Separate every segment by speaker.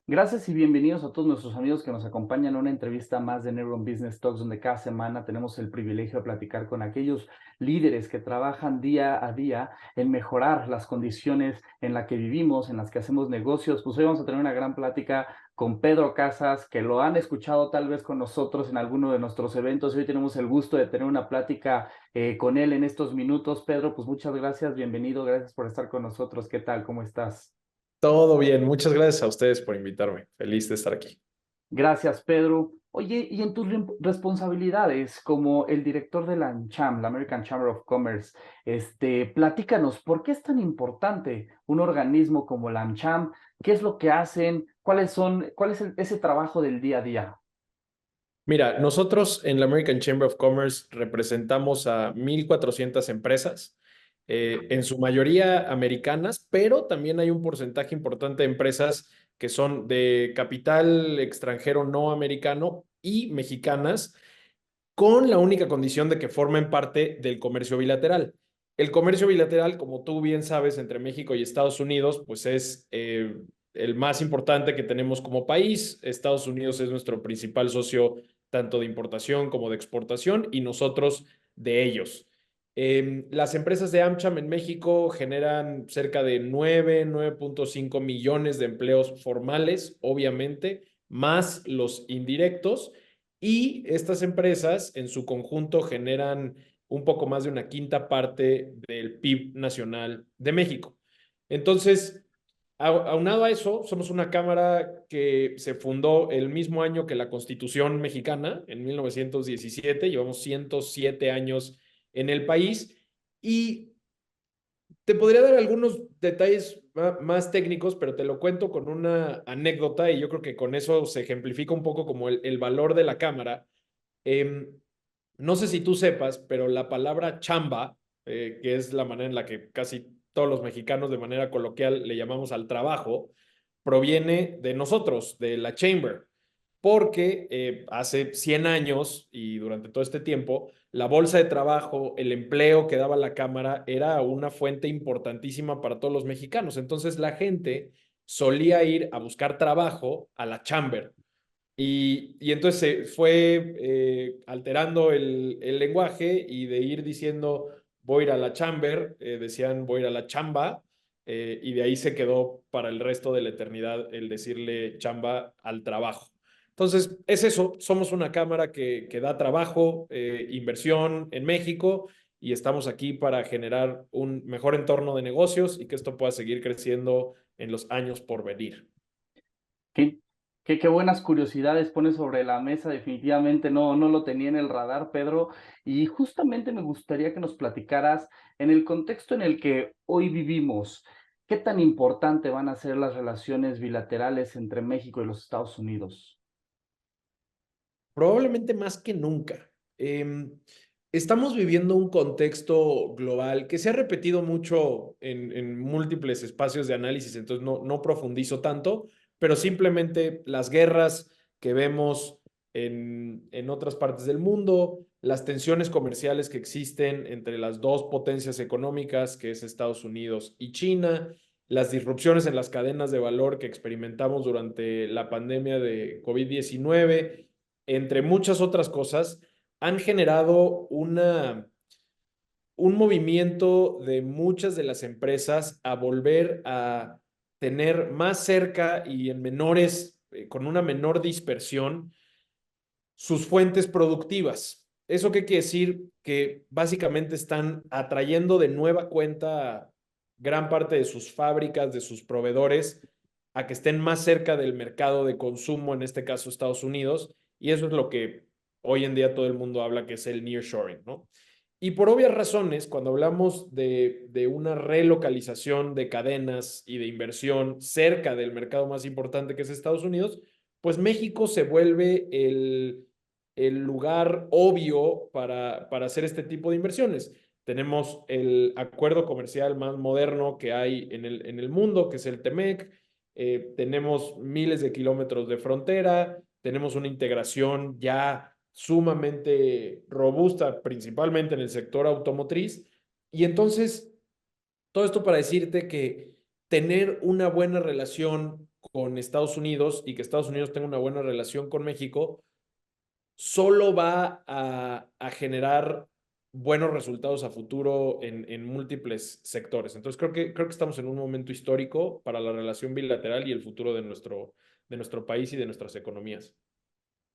Speaker 1: Gracias y bienvenidos a todos nuestros amigos que nos acompañan a una entrevista más de Neuron Business Talks, donde cada semana tenemos el privilegio de platicar con aquellos líderes que trabajan día a día en mejorar las condiciones en las que vivimos, en las que hacemos negocios. Pues hoy vamos a tener una gran plática con Pedro Casas, que lo han escuchado tal vez con nosotros en alguno de nuestros eventos. Hoy tenemos el gusto de tener una plática con él en estos minutos. Pedro, pues muchas gracias, bienvenido, gracias por estar con nosotros. ¿Qué tal? ¿Cómo estás?
Speaker 2: Todo bien, muchas gracias a ustedes por invitarme. Feliz de estar aquí.
Speaker 1: Gracias, Pedro. Oye, y en tus responsabilidades como el director de la AmCham, la American Chamber of Commerce, platícanos, ¿por qué es tan importante un organismo como la AmCham? ¿Qué es lo que hacen? ¿Cuál es ese trabajo del día a día?
Speaker 2: Mira, nosotros en la American Chamber of Commerce representamos a 1,400 empresas, en su mayoría americanas, pero también hay un porcentaje importante de empresas que son de capital extranjero no americano y mexicanas, con la única condición de que formen parte del comercio bilateral. El comercio bilateral, como tú bien sabes, entre México y Estados Unidos, pues es el más importante que tenemos como país. Estados Unidos es nuestro principal socio tanto de importación como de exportación y nosotros de ellos. Las empresas de AmCham en México generan cerca de 9.5 millones de empleos formales, obviamente, más los indirectos. Y estas empresas en su conjunto generan un poco más de una quinta parte del PIB nacional de México. Entonces, aunado a eso, somos una cámara que se fundó el mismo año que la Constitución mexicana, en 1917. Llevamos 107 años en el país y te podría dar algunos detalles más técnicos, pero te lo cuento con una anécdota y yo creo que con eso se ejemplifica un poco como el valor de la cámara. Em, no sé si tú sepas, pero la palabra chamba, que es la manera en la que casi todos los mexicanos de manera coloquial le llamamos al trabajo, proviene de nosotros, de la chamber, porque hace 100 años y durante todo este tiempo, la bolsa de trabajo, el empleo que daba la Cámara era una fuente importantísima para todos los mexicanos. Entonces la gente solía ir a buscar trabajo a la chamber. Y entonces se fue alterando el lenguaje y de ir diciendo voy a ir a la chamber, decían voy a ir a la chamba, y de ahí se quedó para el resto de la eternidad el decirle chamba al trabajo. Entonces, es eso, somos una cámara que da trabajo, inversión en México y estamos aquí para generar un mejor entorno de negocios y que esto pueda seguir creciendo en los años por venir.
Speaker 1: ¿Qué, qué buenas curiosidades pones sobre la mesa? Definitivamente no lo tenía en el radar, Pedro. Y justamente me gustaría que nos platicaras en el contexto en el que hoy vivimos, ¿qué tan importante van a ser las relaciones bilaterales entre México y los Estados Unidos?
Speaker 2: Probablemente más que nunca. Estamos viviendo un contexto global que se ha repetido mucho en múltiples espacios de análisis, entonces no profundizo tanto, pero simplemente las guerras que vemos en otras partes del mundo, las tensiones comerciales que existen entre las dos potencias económicas, que es Estados Unidos y China, las disrupciones en las cadenas de valor que experimentamos durante la pandemia de COVID-19, entre muchas otras cosas, han generado un movimiento de muchas de las empresas a volver a tener más cerca y en menores, con una menor dispersión, sus fuentes productivas. ¿Eso qué quiere decir? Que básicamente están atrayendo de nueva cuenta gran parte de sus fábricas, de sus proveedores, a que estén más cerca del mercado de consumo, en este caso Estados Unidos, y eso es lo que hoy en día todo el mundo habla que es el nearshoring, ¿no? Y por obvias razones, cuando hablamos de una relocalización de cadenas y de inversión cerca del mercado más importante que es Estados Unidos, pues México se vuelve el lugar obvio para hacer este tipo de inversiones. Tenemos el acuerdo comercial más moderno que hay en el mundo, que es el TEMEC. Tenemos miles de kilómetros de frontera, tenemos una integración ya sumamente robusta, principalmente en el sector automotriz. Y entonces, todo esto para decirte que tener una buena relación con Estados Unidos y que Estados Unidos tenga una buena relación con México, solo va a generar buenos resultados a futuro en múltiples sectores. Entonces, creo que estamos en un momento histórico para la relación bilateral y el futuro de nuestro país y de nuestras economías.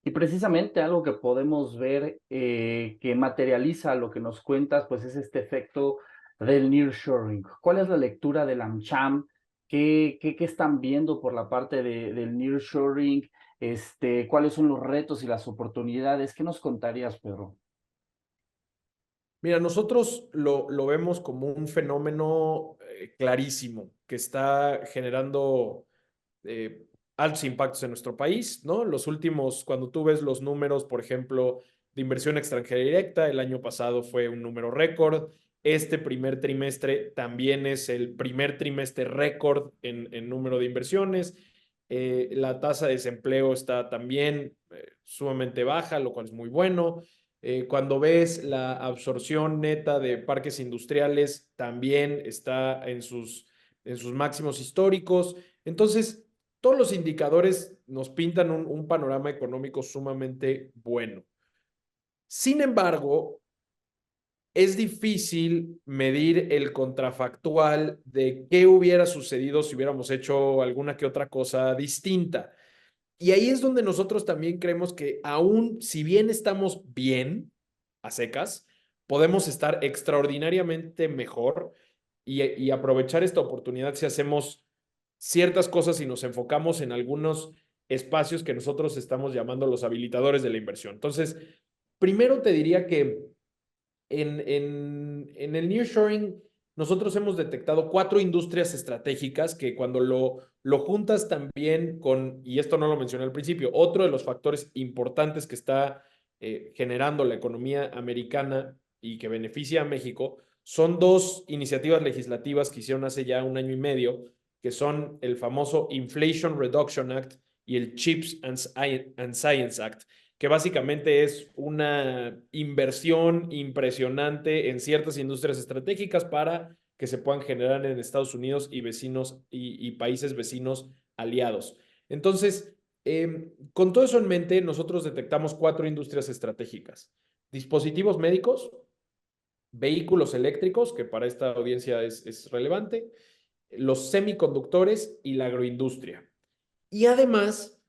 Speaker 1: Y precisamente algo que podemos ver que materializa lo que nos cuentas, pues es este efecto del nearshoring. ¿Cuál es la lectura del AmCham? ¿Qué están viendo por la parte del nearshoring? ¿Cuáles son los retos y las oportunidades? ¿Qué nos contarías, Pedro?
Speaker 2: Mira, nosotros lo vemos como un fenómeno clarísimo que está generando eh, altos impactos en nuestro país, ¿no? Los últimos, cuando tú ves los números, por ejemplo, de inversión extranjera directa, el año pasado fue un número récord. Este primer trimestre también es el primer trimestre récord en número de inversiones. La tasa de desempleo está también sumamente baja, lo cual es muy bueno. Cuando ves la absorción neta de parques industriales, también está en sus máximos históricos. Entonces, todos los indicadores nos pintan un panorama económico sumamente bueno. Sin embargo, es difícil medir el contrafactual de qué hubiera sucedido si hubiéramos hecho alguna que otra cosa distinta. Y ahí es donde nosotros también creemos que aún si bien estamos bien a secas, podemos estar extraordinariamente mejor y aprovechar esta oportunidad si hacemos ciertas cosas y nos enfocamos en algunos espacios que nosotros estamos llamando los habilitadores de la inversión. Entonces, primero te diría que en el nearshoring nosotros hemos detectado 4 industrias estratégicas que cuando lo juntas también con, y esto no lo mencioné al principio, otro de los factores importantes que está generando la economía americana y que beneficia a México, son 2 iniciativas legislativas que hicieron hace ya un año y medio, que son el famoso Inflation Reduction Act y el Chips and Science Act, que básicamente es una inversión impresionante en ciertas industrias estratégicas para que se puedan generar en Estados Unidos y vecinos y países vecinos aliados. Entonces, con todo eso en mente, nosotros detectamos 4 industrias estratégicas: dispositivos médicos, vehículos eléctricos, que para esta audiencia es relevante, los semiconductores y la agroindustria. Y además,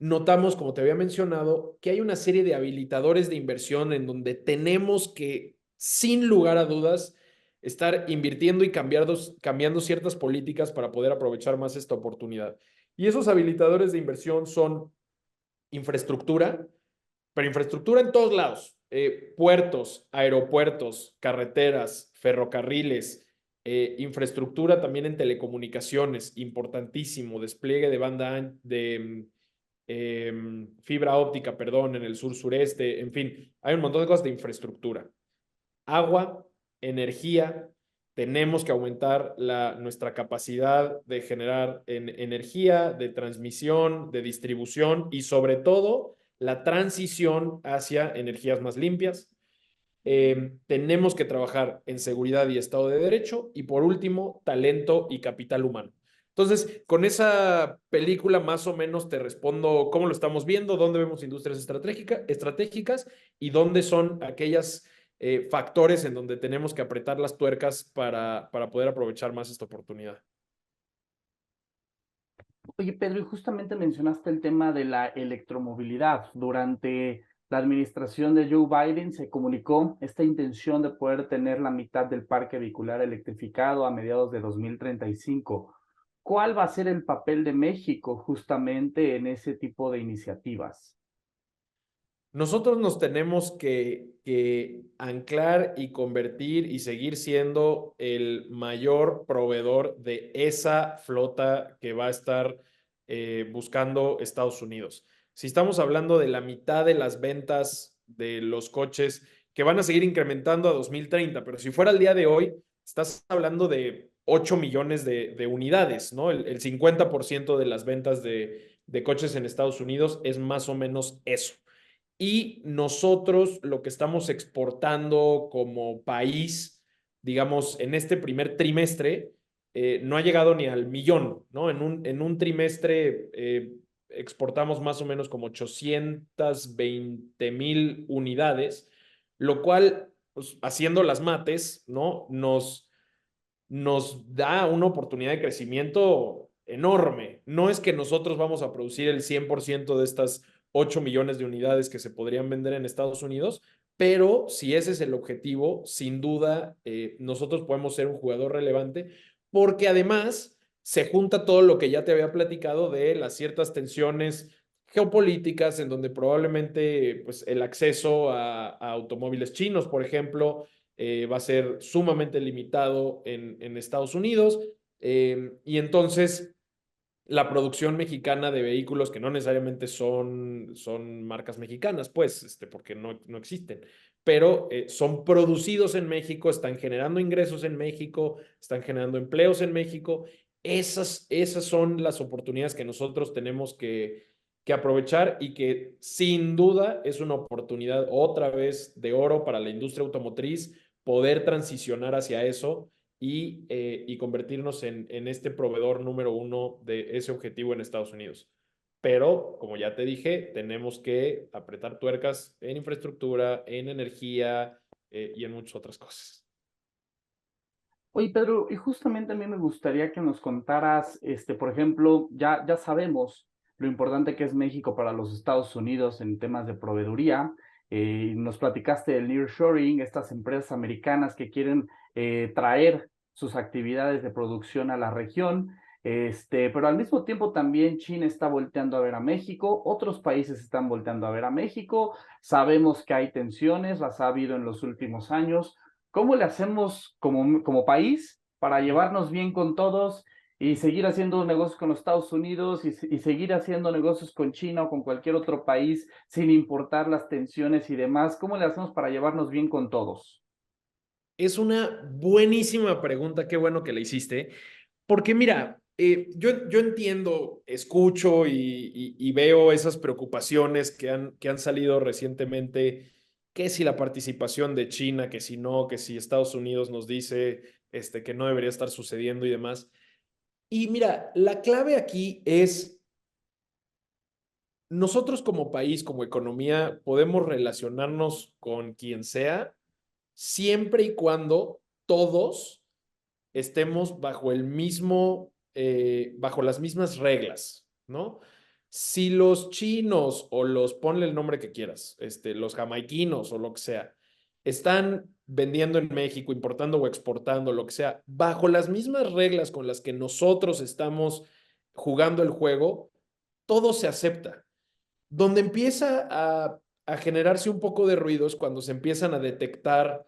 Speaker 2: notamos, como te había mencionado, que hay una serie de habilitadores de inversión en donde tenemos que, sin lugar a dudas, estar invirtiendo y cambiando ciertas políticas para poder aprovechar más esta oportunidad. Y esos habilitadores de inversión son infraestructura, pero infraestructura en todos lados: puertos, aeropuertos, carreteras, ferrocarriles, infraestructura también en telecomunicaciones, importantísimo, despliegue de banda fibra óptica, perdón, en el sur sureste, en fin, hay un montón de cosas de infraestructura. Agua, energía, tenemos que aumentar nuestra capacidad de generar energía, de transmisión, de distribución y sobre todo la transición hacia energías más limpias. Tenemos que trabajar en seguridad y Estado de Derecho y por último, talento y capital humano. Entonces, con esa película más o menos te respondo cómo lo estamos viendo, dónde vemos industrias estratégicas y dónde son aquellas factores en donde tenemos que apretar las tuercas para poder aprovechar más esta oportunidad.
Speaker 1: Oye, Pedro, y justamente mencionaste el tema de la electromovilidad. Durante la administración de Joe Biden se comunicó esta intención de poder tener la mitad del parque vehicular electrificado a mediados de 2035. ¿Cuál va a ser el papel de México justamente en ese tipo de iniciativas?
Speaker 2: Nosotros nos tenemos que anclar y convertir y seguir siendo el mayor proveedor de esa flota que va a estar buscando Estados Unidos. Si estamos hablando de la mitad de las ventas de los coches que van a seguir incrementando a 2030, pero si fuera el día de hoy, estás hablando de 8 millones de unidades, ¿no? El 50% de las ventas de coches en Estados Unidos es más o menos eso. Y nosotros lo que estamos exportando como país, digamos, en este primer trimestre, no ha llegado ni al millón, ¿no? En un trimestre exportamos más o menos como 820,000 unidades, lo cual, pues, haciendo las mates, ¿no? Nos da una oportunidad de crecimiento enorme. No es que nosotros vamos a producir el 100% de estas 8 millones de unidades que se podrían vender en Estados Unidos, pero si ese es el objetivo, sin duda, nosotros podemos ser un jugador relevante, porque además se junta todo lo que ya te había platicado de las ciertas tensiones geopolíticas en donde probablemente, pues, el acceso a automóviles chinos, por ejemplo, va a ser sumamente limitado en Estados Unidos. Y entonces la producción mexicana de vehículos que no necesariamente son marcas mexicanas, pues, porque no existen, pero son producidos en México, están generando ingresos en México, están generando empleos en México. Esas son las oportunidades que nosotros tenemos que aprovechar y que sin duda es una oportunidad otra vez de oro para la industria automotriz poder transicionar hacia eso y convertirnos en este proveedor número uno de ese objetivo en Estados Unidos. Pero, como ya te dije, tenemos que apretar tuercas en infraestructura, en energía y en muchas otras cosas.
Speaker 1: Oye, Pedro, y justamente a mí me gustaría que nos contaras, por ejemplo, ya sabemos lo importante que es México para los Estados Unidos en temas de proveeduría. Nos platicaste del nearshoring, estas empresas americanas que quieren traer sus actividades de producción a la región. Pero al mismo tiempo también China está volteando a ver a México, otros países están volteando a ver a México. Sabemos que hay tensiones, las ha habido en los últimos años. ¿Cómo le hacemos como país para llevarnos bien con todos y seguir haciendo negocios con los Estados Unidos y seguir haciendo negocios con China o con cualquier otro país sin importar las tensiones y demás? ¿Cómo le hacemos para llevarnos bien con todos?
Speaker 2: Es una buenísima pregunta, qué bueno que la hiciste, porque mira, yo entiendo, escucho y veo esas preocupaciones que han salido recientemente, que si la participación de China, que si no, que si Estados Unidos nos dice que no debería estar sucediendo y demás. Y mira, la clave aquí es nosotros como país, como economía, podemos relacionarnos con quien sea siempre y cuando todos estemos bajo el mismo, bajo las mismas reglas, ¿no? Si los chinos o ponle el nombre que quieras, los jamaiquinos o lo que sea, están vendiendo en México, importando o exportando, lo que sea, bajo las mismas reglas con las que nosotros estamos jugando el juego, todo se acepta. Donde empieza a generarse un poco de ruido es cuando se empiezan a detectar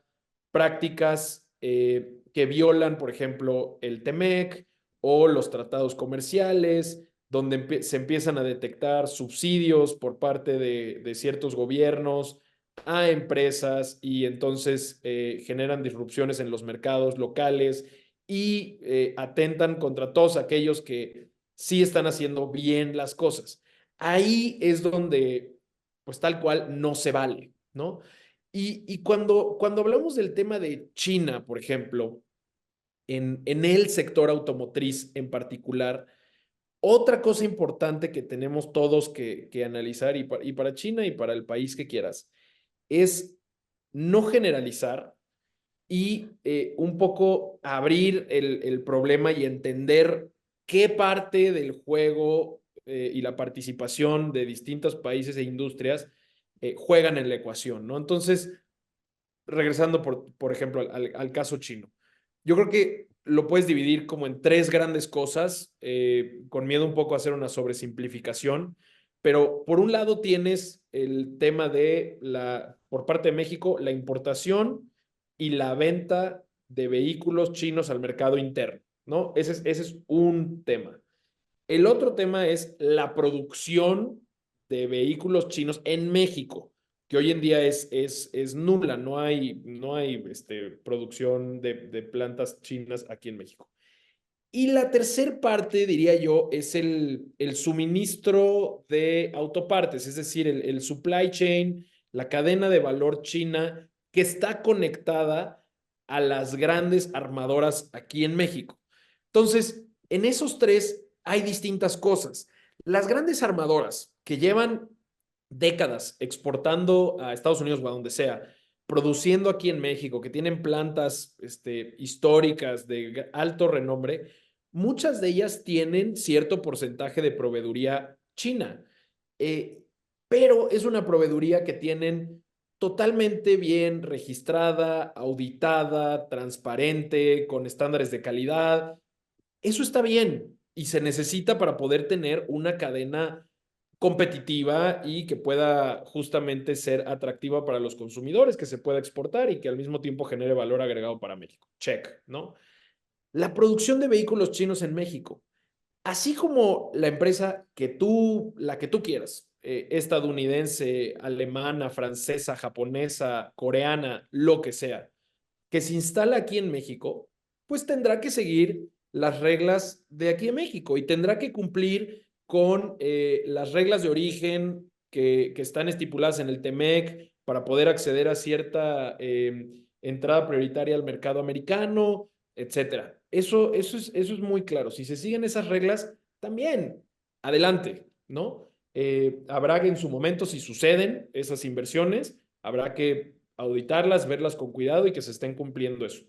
Speaker 2: prácticas que violan, por ejemplo, el TEMEC o los tratados comerciales, donde se empiezan a detectar subsidios por parte de ciertos gobiernos a empresas y entonces generan disrupciones en los mercados locales y atentan contra todos aquellos que sí están haciendo bien las cosas. Ahí es donde, pues tal cual, no se vale, ¿no? Y cuando hablamos del tema de China, por ejemplo, en el sector automotriz en particular, otra cosa importante que tenemos todos que analizar, y para China y para el país que quieras, es no generalizar y un poco abrir el problema y entender qué parte del juego y la participación de distintos países e industrias juegan en la ecuación, ¿no? Entonces, regresando, por ejemplo, al caso chino. Yo creo que lo puedes dividir como en tres grandes cosas, con miedo un poco a hacer una sobresimplificación, pero por un lado tienes el tema de por parte de México, la importación y la venta de vehículos chinos al mercado interno, ¿no? Ese es un tema. El otro tema es la producción de vehículos chinos en México, que hoy en día es nula, no hay producción de plantas chinas aquí en México. Y la tercer parte, diría yo, es el suministro de autopartes, es decir, el supply chain, la cadena de valor china que está conectada a las grandes armadoras aquí en México. Entonces, en esos tres hay distintas cosas. Las grandes armadoras que llevan décadas exportando a Estados Unidos o a donde sea, produciendo aquí en México, que tienen plantas históricas de alto renombre, muchas de ellas tienen cierto porcentaje de proveeduría china, eh, pero es una proveeduría que tienen totalmente bien registrada, auditada, transparente, con estándares de calidad. Eso está bien y se necesita para poder tener una cadena competitiva y que pueda justamente ser atractiva para los consumidores, que se pueda exportar y que al mismo tiempo genere valor agregado para México. Check, ¿no? La producción de vehículos chinos en México, así como la empresa la que tú quieras, estadounidense, alemana, francesa, japonesa, coreana, lo que sea, que se instala aquí en México, pues tendrá que seguir las reglas de aquí en México y tendrá que cumplir con las reglas de origen que están estipuladas en el TEMEC para poder acceder a cierta entrada prioritaria al mercado americano, etcétera. Eso es muy claro. Si se siguen esas reglas, también adelante, ¿no? Habrá que en su momento, si suceden esas inversiones, habrá que auditarlas, verlas con cuidado y que se estén cumpliendo eso.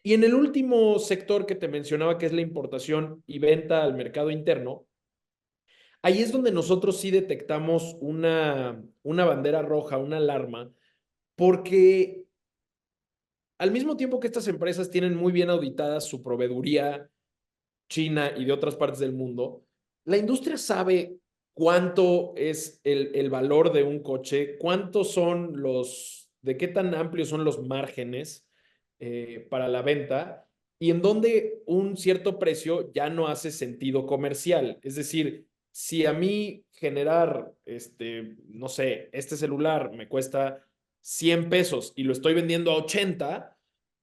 Speaker 2: Y en el último sector que te mencionaba, que es la importación y venta al mercado interno, ahí es donde nosotros sí detectamos una bandera roja, una alarma, porque al mismo tiempo que estas empresas tienen muy bien auditada su proveeduría China y de otras partes del mundo, la industria sabe cuánto es el valor de un coche, cuántos son de qué tan amplios son los márgenes para la venta y en dónde un cierto precio ya no hace sentido comercial. Es decir, si a mí generar, no sé, este celular me cuesta 100 pesos y lo estoy vendiendo a 80,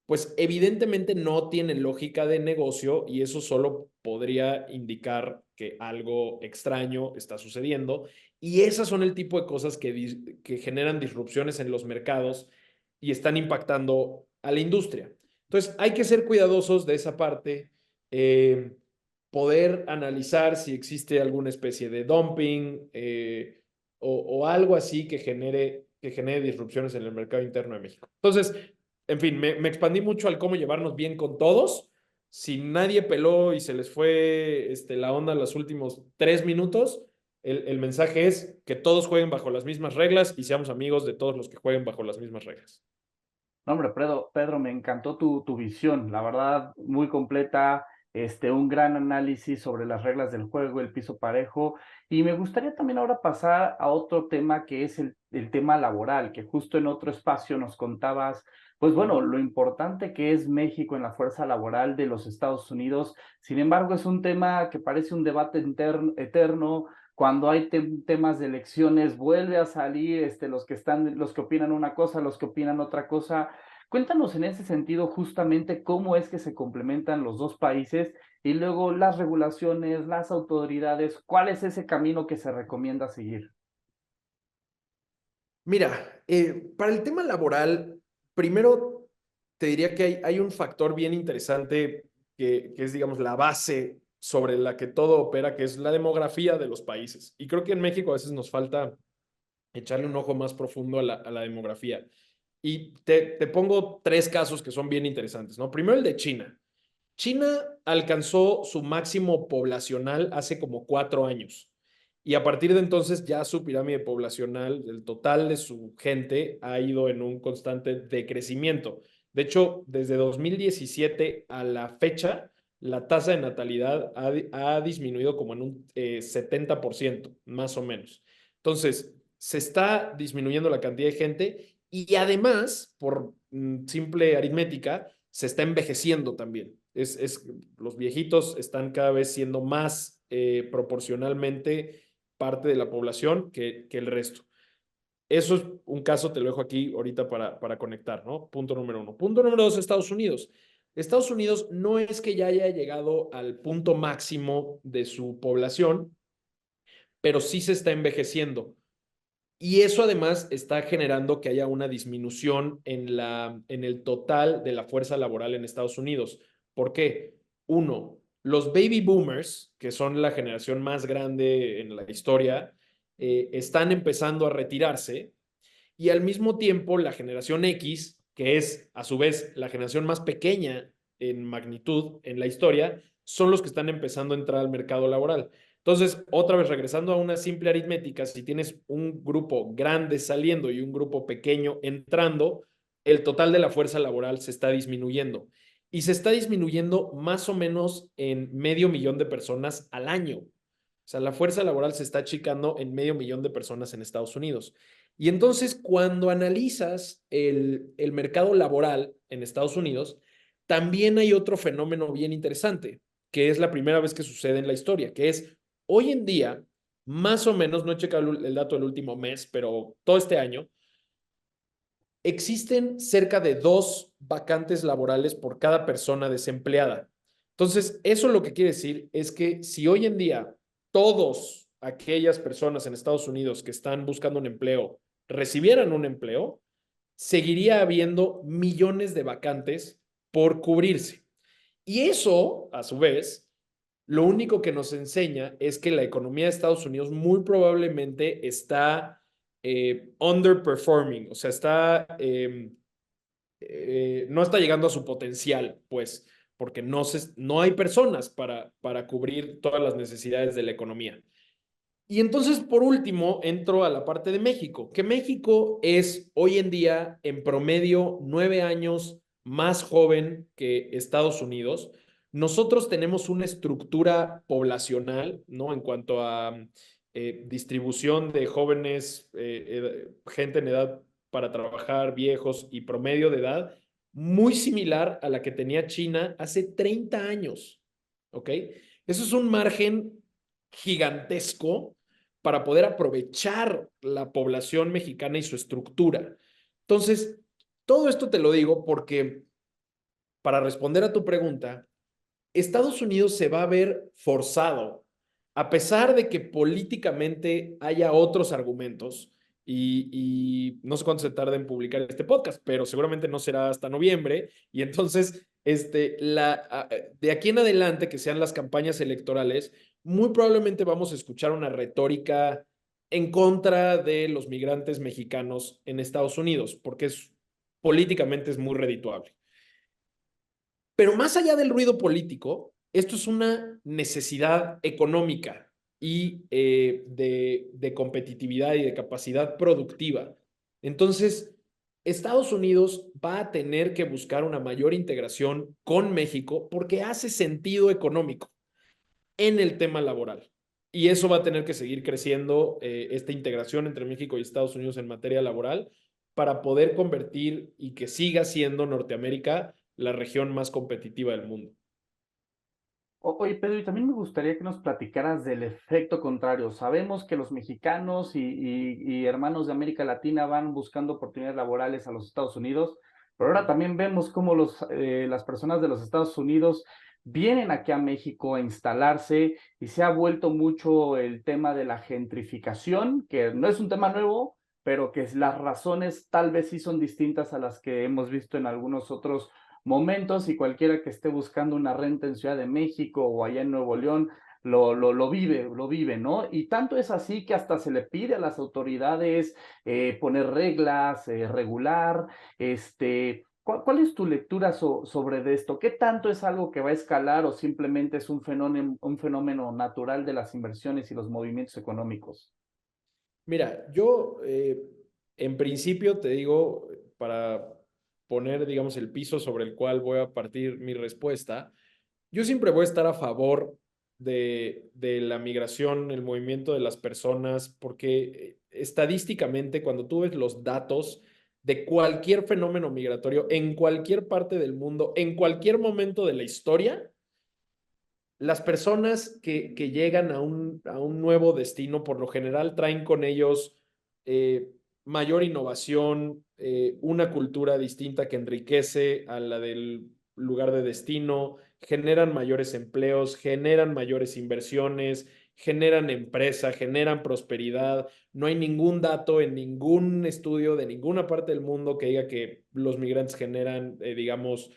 Speaker 2: pues evidentemente no tiene lógica de negocio y eso solo podría indicar que algo extraño está sucediendo. Y esas son el tipo de cosas que generan disrupciones en los mercados y están impactando a la industria. Entonces, hay que ser cuidadosos de esa parte, eh, poder analizar si existe alguna especie de dumping o algo así que genere disrupciones en el mercado interno de México. Entonces, en fin, me expandí mucho al cómo llevarnos bien con todos. Si nadie peló y se les fue la onda los últimos 3 minutos, el mensaje es que todos jueguen bajo las mismas reglas y seamos amigos de todos los que jueguen bajo las mismas reglas.
Speaker 1: No, hombre, Pedro, me encantó tu visión, la verdad, muy completa, un gran análisis sobre las reglas del juego, el piso parejo, y me gustaría también ahora pasar a otro tema que es el tema laboral, que justo en otro espacio nos contabas, pues bueno, lo importante que es México en la fuerza laboral de los Estados Unidos. Sin embargo, es un tema que parece un debate eterno. Cuando hay temas de elecciones, vuelve a salir los que opinan una cosa, los que opinan otra cosa. Cuéntanos en ese sentido justamente cómo es que se complementan los dos países y luego las regulaciones, las autoridades, cuál es ese camino que se recomienda seguir.
Speaker 2: Mira, para el tema laboral, primero te diría que hay un factor bien interesante que es, digamos, la base sobre la que todo opera, que es la demografía de los países. Y creo que en México a veces nos falta echarle un ojo más profundo a la demografía. Y te pongo tres casos que son bien interesantes, ¿no? Primero el de China. China alcanzó su máximo poblacional hace como 4 años. Y a partir de entonces ya su pirámide poblacional, el total de su gente, ha ido en un constante decrecimiento. De hecho, desde 2017 a la fecha, la tasa de natalidad ha disminuido como en un 70%, más o menos. Entonces, se está disminuyendo la cantidad de gente y además, por simple aritmética, se está envejeciendo también. Los viejitos están cada vez siendo más proporcionalmente parte de la población que el resto. Eso es un caso, te lo dejo aquí ahorita para conectar, ¿no? Punto número uno. Punto número dos, Estados Unidos. Estados Unidos no es que ya haya llegado al punto máximo de su población, pero sí se está envejeciendo. Y eso además está generando que haya una disminución en el total de la fuerza laboral en Estados Unidos. ¿Por qué? Uno, los baby boomers, que son la generación más grande en la historia, están empezando a retirarse y al mismo tiempo la generación X, que es a su vez la generación más pequeña en magnitud en la historia, son los que están empezando a entrar al mercado laboral. Entonces, otra vez regresando a una simple aritmética, si tienes un grupo grande saliendo y un grupo pequeño entrando, el total de la fuerza laboral se está disminuyendo. Y se está disminuyendo más o menos en 500,000 de personas al año. O sea, la fuerza laboral se está achicando en 500,000 de personas en Estados Unidos. Y entonces, cuando analizas el mercado laboral en Estados Unidos, también hay otro fenómeno bien interesante, que es la primera vez que sucede en la historia, que es hoy en día, más o menos, no he checado el dato del último mes, pero todo este año, existen cerca de 2 vacantes laborales por cada persona desempleada. Entonces, eso lo que quiere decir es que si hoy en día todas aquellas personas en Estados Unidos que están buscando un empleo recibieran un empleo, seguiría habiendo millones de vacantes por cubrirse. Y eso, a su vez, lo único que nos enseña es que la economía de Estados Unidos muy probablemente está underperforming, o sea, no está llegando a su potencial, pues, porque no hay personas para cubrir todas las necesidades de la economía. Y entonces, por último, entro a la parte de México, que México es hoy en día en promedio 9 años más joven que Estados Unidos. Nosotros tenemos una estructura poblacional, ¿no? En cuanto a distribución de jóvenes, gente en edad para trabajar, viejos y promedio de edad, muy similar a la que tenía China hace 30 años, ¿ok? Eso es un margen gigantesco para poder aprovechar la población mexicana y su estructura. Entonces, todo esto te lo digo porque para responder a tu pregunta, Estados Unidos se va a ver forzado, a pesar de que políticamente haya otros argumentos, y no sé cuánto se tarda en publicar este podcast, pero seguramente no será hasta noviembre, y entonces de aquí en adelante, que sean las campañas electorales, muy probablemente vamos a escuchar una retórica en contra de los migrantes mexicanos en Estados Unidos, porque políticamente es muy redituable. Pero más allá del ruido político, esto es una necesidad económica y de competitividad y de capacidad productiva. Entonces, Estados Unidos va a tener que buscar una mayor integración con México porque hace sentido económico en el tema laboral. Y eso va a tener que seguir creciendo, esta integración entre México y Estados Unidos en materia laboral, para poder convertir y que siga siendo Norteamérica la región más competitiva del mundo.
Speaker 1: Oye, Pedro, y también me gustaría que nos platicaras del efecto contrario. Sabemos que los mexicanos y hermanos de América Latina van buscando oportunidades laborales a los Estados Unidos, pero ahora también vemos cómo las personas de los Estados Unidos vienen aquí a México a instalarse y se ha vuelto mucho el tema de la gentrificación, que no es un tema nuevo, pero que las razones tal vez sí son distintas a las que hemos visto en algunos otros momentos, y cualquiera que esté buscando una renta en Ciudad de México o allá en Nuevo León lo vive, ¿no? Y tanto es así que hasta se le pide a las autoridades poner reglas, regular, ¿cuál es tu lectura sobre de esto? ¿Qué tanto es algo que va a escalar o simplemente es un fenómeno natural de las inversiones y los movimientos económicos?
Speaker 2: Mira, yo en principio te digo, para poner, digamos, el piso sobre el cual voy a partir mi respuesta, yo siempre voy a estar a favor de la migración, el movimiento de las personas, porque estadísticamente, cuando tú ves los datos de cualquier fenómeno migratorio en cualquier parte del mundo, en cualquier momento de la historia, las personas que llegan a un nuevo destino, por lo general, traen con ellos eh, mayor innovación, una cultura distinta que enriquece a la del lugar de destino, generan mayores empleos, generan mayores inversiones, generan empresa, generan prosperidad. No hay ningún dato en ningún estudio de ninguna parte del mundo que diga que los migrantes generan, digamos,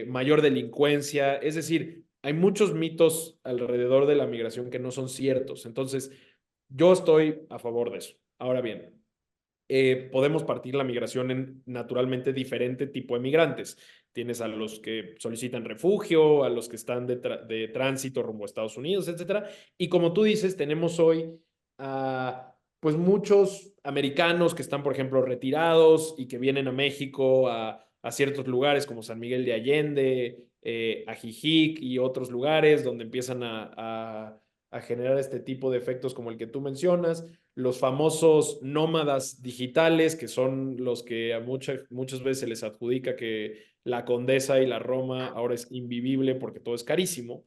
Speaker 2: mayor delincuencia. Es decir, hay muchos mitos alrededor de la migración que no son ciertos. Entonces, yo estoy a favor de eso. Ahora bien, podemos partir la migración en naturalmente diferente tipo de migrantes. Tienes a los que solicitan refugio, a los que están de tránsito rumbo a Estados Unidos, etcétera. Y como tú dices, tenemos hoy a pues muchos americanos que están, por ejemplo, retirados y que vienen a México a ciertos lugares como San Miguel de Allende, Ajijic y otros lugares donde empiezan a generar este tipo de efectos como el que tú mencionas, los famosos nómadas digitales, que son los que a muchas veces se les adjudica que la Condesa y la Roma ahora es invivible porque todo es carísimo.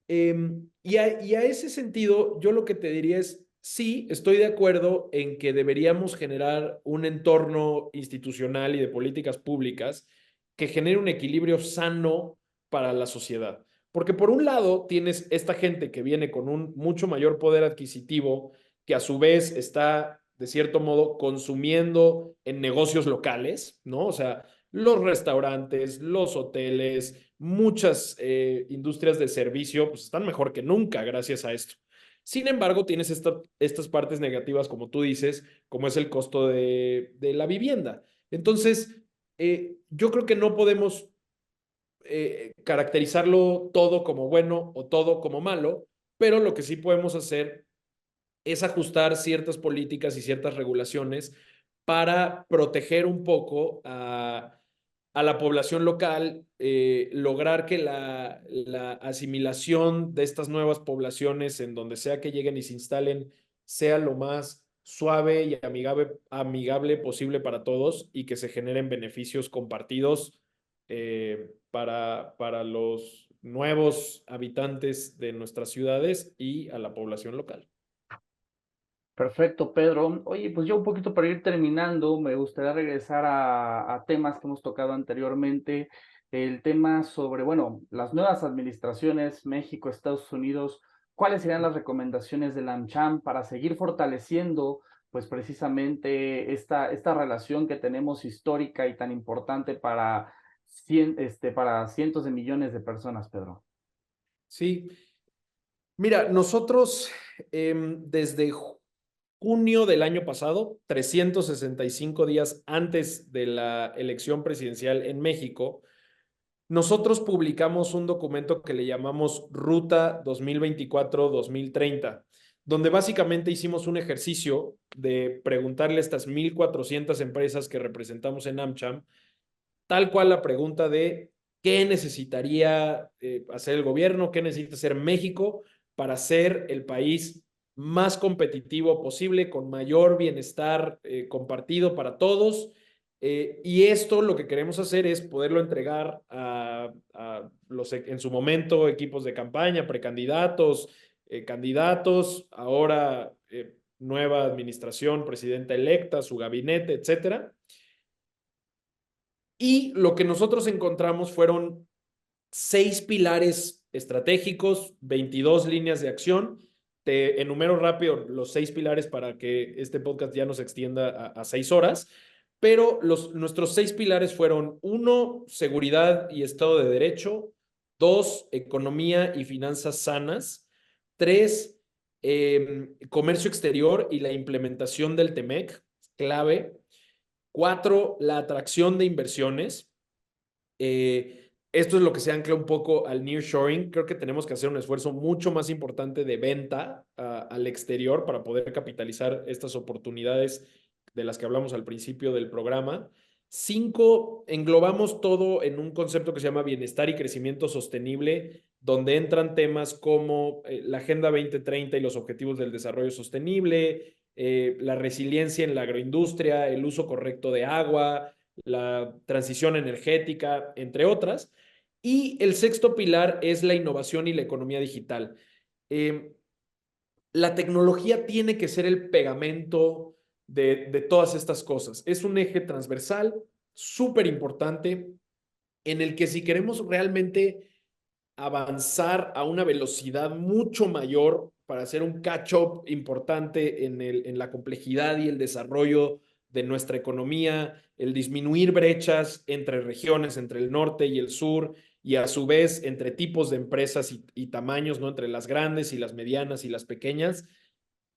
Speaker 2: Y a ese sentido, yo lo que te diría es, sí, estoy de acuerdo en que deberíamos generar un entorno institucional y de políticas públicas que genere un equilibrio sano para la sociedad. Porque por un lado tienes esta gente que viene con un mucho mayor poder adquisitivo, que a su vez está, de cierto modo, consumiendo en negocios locales, ¿no? O sea, los restaurantes, los hoteles, muchas industrias de servicio, pues están mejor que nunca gracias a esto. Sin embargo, tienes estas partes negativas, como tú dices, como es el costo de la vivienda. Entonces, yo creo que no podemos caracterizarlo todo como bueno o todo como malo, pero lo que sí podemos hacer es ajustar ciertas políticas y ciertas regulaciones para proteger un poco a la población local, lograr que la asimilación de estas nuevas poblaciones en donde sea que lleguen y se instalen sea lo más suave y amigable posible para todos y que se generen beneficios compartidos para los nuevos habitantes de nuestras ciudades y a la población local.
Speaker 1: Perfecto, Pedro. Oye, pues yo un poquito para ir terminando, me gustaría regresar a temas que hemos tocado anteriormente. El tema sobre, bueno, las nuevas administraciones, México, Estados Unidos, ¿cuáles serían las recomendaciones de la AmCham para seguir fortaleciendo, pues precisamente esta relación que tenemos histórica y tan importante para, para cientos de millones de personas, Pedro?
Speaker 2: Sí, mira, nosotros desde junio del año pasado, 365 días antes de la elección presidencial en México, nosotros publicamos un documento que le llamamos Ruta 2024-2030, donde básicamente hicimos un ejercicio de preguntarle a estas 1,400 empresas que representamos en AmCham, tal cual la pregunta de qué necesitaría hacer el gobierno, qué necesita hacer México para ser el país más competitivo posible, con mayor bienestar compartido para todos. Y esto lo que queremos hacer es poderlo entregar a los, en su momento, equipos de campaña, precandidatos, candidatos, ahora nueva administración, presidenta electa, su gabinete, etcétera. Y lo que nosotros encontramos fueron 6 pilares estratégicos, 22 líneas de acción. Te enumero rápido los 6 pilares para que este podcast ya nos extienda a 6 horas. Pero nuestros 6 pilares fueron: uno, seguridad y Estado de Derecho; dos, economía y finanzas sanas; tres, comercio exterior y la implementación del TEMEC, clave; cuatro, la atracción de inversiones. Esto es lo que se ancla un poco al nearshoring. Creo que tenemos que hacer un esfuerzo mucho más importante de venta al exterior para poder capitalizar estas oportunidades de las que hablamos al principio del programa. Cinco, englobamos todo en un concepto que se llama bienestar y crecimiento sostenible, donde entran temas como la Agenda 2030 y los Objetivos del Desarrollo Sostenible, la resiliencia en la agroindustria, el uso correcto de agua, la transición energética, entre otras. Y el sexto pilar es la innovación y la economía digital. Eh, la tecnología tiene que ser el pegamento de todas estas cosas. Es un eje transversal súper importante en el que si queremos realmente avanzar a una velocidad mucho mayor para hacer un catch-up importante en la complejidad y el desarrollo de nuestra economía, el disminuir brechas entre regiones, entre el norte y el sur, y a su vez entre tipos de empresas y tamaños, ¿no? Entre las grandes y las medianas y las pequeñas,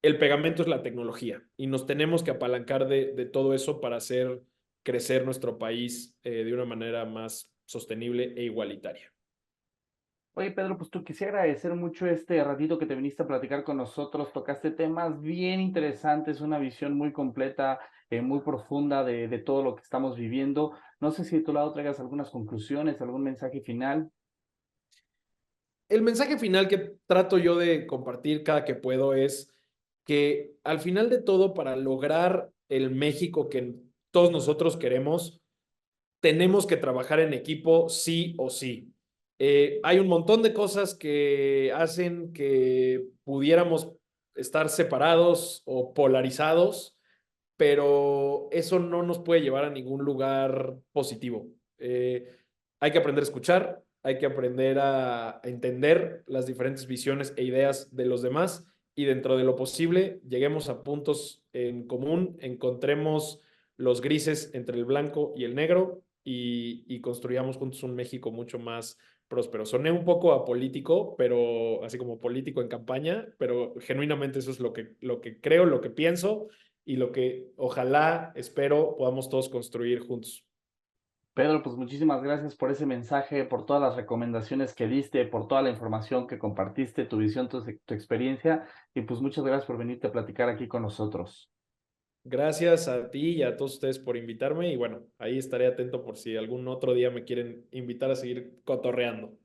Speaker 2: el pegamento es la tecnología y nos tenemos que apalancar de todo eso para hacer crecer nuestro país de una manera más sostenible e igualitaria.
Speaker 1: Oye, Pedro, pues tú quisiera agradecer mucho este ratito que te viniste a platicar con nosotros. Tocaste temas bien interesantes, una visión muy completa, muy profunda de todo lo que estamos viviendo. No sé si de tu lado traigas algunas conclusiones, algún mensaje final.
Speaker 2: El mensaje final que trato yo de compartir cada que puedo es que al final de todo, para lograr el México que todos nosotros queremos, tenemos que trabajar en equipo sí o sí. Hay un montón de cosas que hacen que pudiéramos estar separados o polarizados, pero eso no nos puede llevar a ningún lugar positivo. Hay que aprender a escuchar, hay que aprender a entender las diferentes visiones e ideas de los demás y dentro de lo posible lleguemos a puntos en común, encontremos los grises entre el blanco y el negro y construyamos juntos un México mucho más próspero. Soné un poco apolítico, pero así como político en campaña, pero genuinamente eso es lo que creo, lo que pienso y lo que ojalá, espero, podamos todos construir juntos.
Speaker 1: Pedro, pues muchísimas gracias por ese mensaje, por todas las recomendaciones que diste, por toda la información que compartiste, tu visión, tu experiencia, y pues muchas gracias por venirte a platicar aquí con nosotros.
Speaker 2: Gracias a ti y a todos ustedes por invitarme y bueno, ahí estaré atento por si algún otro día me quieren invitar a seguir cotorreando.